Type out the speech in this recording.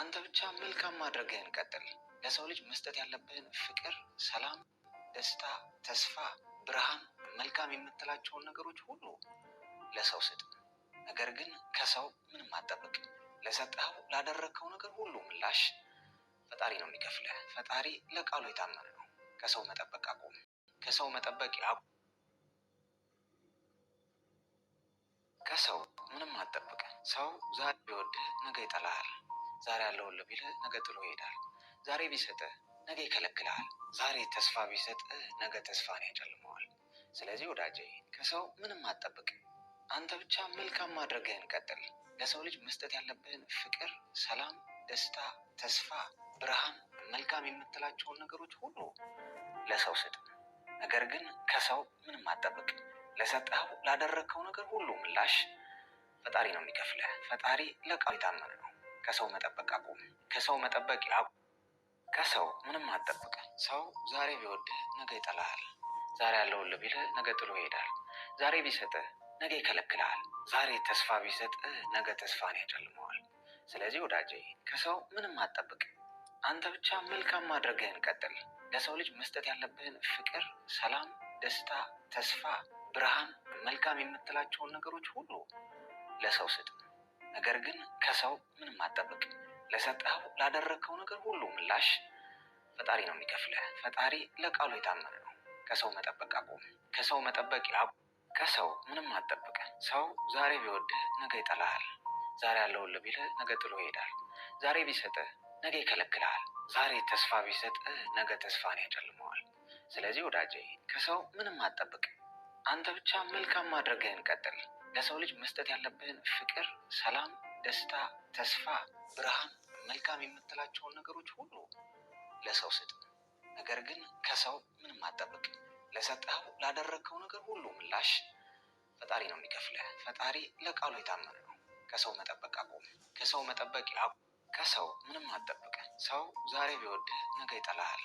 አንተ ብቻ መልካም ማድረግህን ቀጥል። ለሰው ልጅ መስጠት ያለብህን ፍቅር፣ ሰላም፣ ደስታ፣ ተስፋ፣ ብርሃን፣ መልካም የምትላቸውን ነገሮች ሁሉ ለሰው ስጥ። ነገር ግን ከሰው ምንም አትጠብቅ። ለሰጠኸው ላደረግከው ነገር ሁሉ ምላሽ ፈጣሪ ነው የሚከፍልህ። ፈጣሪ ለቃሉ የታመነ ነው። ከሰው መጠበቅ አቁም። ከሰው መጠበቅ ከሰው ምንም አትጠብቅ። ሰው ዛሬ ቢወድህ ነገ ይጠላሃል። ዛሬ ያለውልህ ቢልህ ነገ ጥሎ ይሄዳል። ዛሬ ቢሰጥህ ነገ ይከለክልሃል። ዛሬ ተስፋ ቢሰጥህ ነገ ተስፋን ያጨልመዋል። ስለዚህ ወዳጄ ከሰው ምንም አትጠብቅ። አንተ ብቻ መልካም ማድረግህን ቀጥል። ለሰው ልጅ መስጠት ያለብህን ፍቅር፣ ሰላም፣ ደስታ፣ ተስፋ፣ ብርሃን፣ መልካም የምትላቸውን ነገሮች ሁሉ ለሰው ስጥ። ነገር ግን ከሰው ምንም አትጠብቅ። ለሰጠኸው ላደረግከው ነገር ሁሉ ምላሽ ፈጣሪ ነው የሚከፍልህ። ፈጣሪ ለቃሉ የታመነ ነው። ከሰው መጠበቅ አቁም። ከሰው መጠበቅ ከሰው ምንም አትጠብቅ። ሰው ዛሬ ቢወድህ ነገ ይጠላሃል። ዛሬ ያለውልህ ቢልህ ነገ ጥሎ ይሄዳል። ዛሬ ቢሰጥህ ነገ ይከለክልሃል። ዛሬ ተስፋ ቢሰጥህ ነገ ተስፋን ያጨልመዋል። ስለዚህ ወዳጄ ከሰው ምንም አትጠብቅ። አንተ ብቻ መልካም ማድረግህን ቀጥል። ለሰው ልጅ መስጠት ያለብህን ፍቅር፣ ሰላም፣ ደስታ፣ ተስፋ፣ ብርሃን፣ መልካም የምትላቸውን ነገሮች ሁሉ ለሰው ስጥ። ነገር ግን ከሰው ምንም አትጠብቅ። ለሰጠኸው ላደረግከው ነገር ሁሉ ምላሽ ፈጣሪ ነው የሚከፍልህ። ፈጣሪ ለቃሉ የታመነ ነው። ከሰው መጠበቅ አቁም። ከሰው መጠበቅ ከሰው ምንም አትጠብቅ። ሰው ዛሬ ቢወድህ ነገ ይጠላሃል። ዛሬ ያለውልህ ቢልህ ነገ ጥሎ ይሄዳል። ዛሬ ቢሰጥህ ነገ ይከለክልሃል። ዛሬ ተስፋ ቢሰጥህ ነገ ተስፋን ያጨልመዋል። ስለዚህ ወዳጄ ከሰው ምንም አትጠብቅ። አንተ ብቻ መልካም ማድረግህን ቀጥል። ለሰው ልጅ መስጠት ያለብህን ፍቅር፣ ሰላም፣ ደስታ፣ ተስፋ፣ ብርሃን፣ መልካም የምትላቸውን ነገሮች ሁሉ ለሰው ስጥ። ነገር ግን ከሰው ምንም አትጠብቅ። ለሰጠኸው ላደረግከው ነገር ሁሉ ምላሽ ፈጣሪ ነው የሚከፍልህ። ፈጣሪ ለቃሉ የታመነ ነው። ከሰው መጠበቅ አቁም። ከሰው መጠበቅ ከሰው ምንም አትጠብቅ። ሰው ዛሬ ቢወድህ ነገ ይጠላሃል።